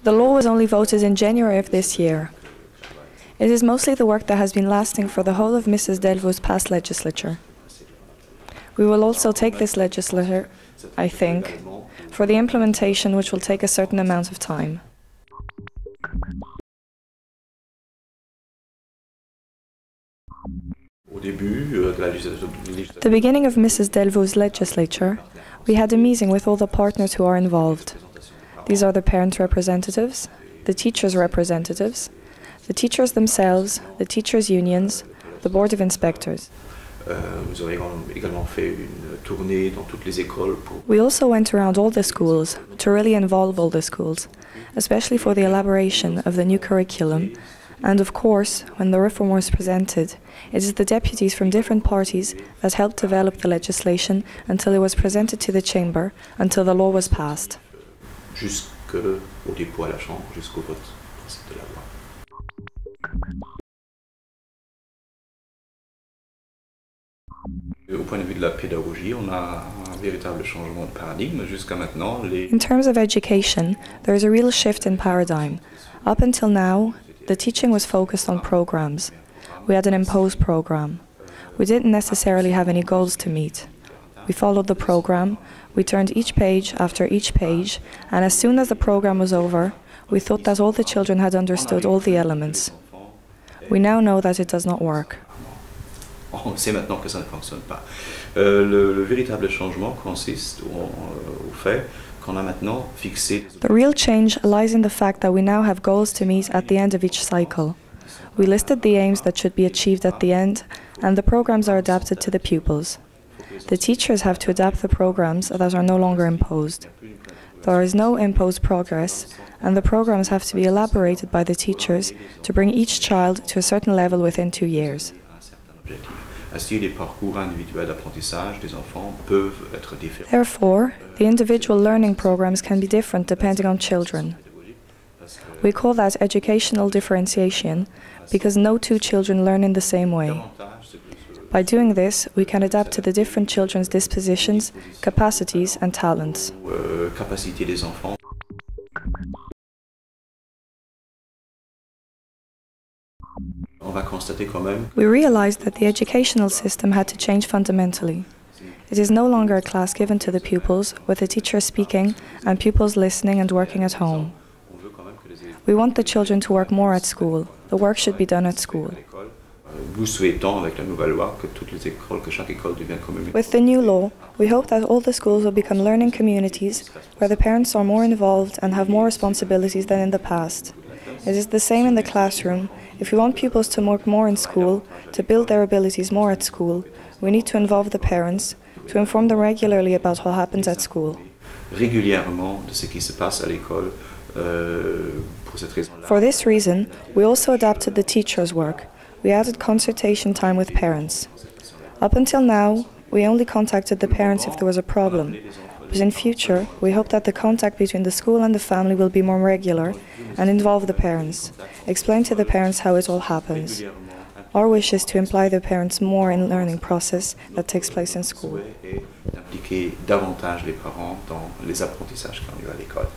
The law was only voted in January of this year. It is mostly the work that has been lasting for the whole of Mrs. Delvaux's past legislature. We will also take this legislature, I think, for the implementation, which will take a certain amount of time. At the beginning of Mrs. Delvaux's legislature, we had a meeting with all the partners who are involved. These are the parent representatives, the teachers' representatives, the teachers themselves, the teachers' unions, the board of inspectors. We also went around all the schools to really involve all the schools, especially for the elaboration of the new curriculum. And of course, when the reform was presented, it is the deputies from different parties that helped develop the legislation until it was presented to the chamber, until the law was passed. Jusqu'au dépôt à la Chambre, jusqu'au vote de la loi. Au point de vue de la pédagogie, on a un véritable changement de paradigme. Jusqu'à maintenant, In terms of education, there is a real shift in paradigm. Up until now, the teaching was focused on programs. We had an imposed program. We didn't necessarily have any goals to meet. We followed the program, we turned each page after each page, and as soon as the program was over, we thought that all the children had understood all the elements. We now know that it does not work. On sait maintenant que ça ne fonctionne pas. Le véritable changement consiste au fait qu'on a maintenant fixé. The real change lies in the fact that we now have goals to meet at the end of each cycle. We listed the aims that should be achieved at the end, and the programs are adapted to the pupils. The teachers have to adapt the programs that are no longer imposed. There is no imposed progress, and the programs have to be elaborated by the teachers to bring each child to a certain level within 2 years. Therefore, the individual learning programs can be different depending on children. We call that educational differentiation because no two children learn in the same way. By doing this, we can adapt to the different children's dispositions, capacities and talents. We realized that the educational system had to change fundamentally. It is no longer a class given to the pupils, with the teacher speaking and pupils listening and working at home. We want the children to work more at school. The work should be done at school. With the new law, we hope that all the schools will become learning communities where the parents are more involved and have more responsibilities than in the past. It is the same in the classroom. If we want pupils to work more in school, to build their abilities more at school, we need to involve the parents, to inform them regularly about what happens at school. For this reason, we also adapted the teachers' work. We added consultation time with parents. Up until now, we only contacted the parents if there was a problem. But in future, we hope that the contact between the school and the family will be more regular and involve the parents. Explain to the parents how it all happens. Our wish is to imply the parents more in the learning process that takes place in school. D'impliquer davantage les parents dans les apprentissages qui ont lieu à l'école.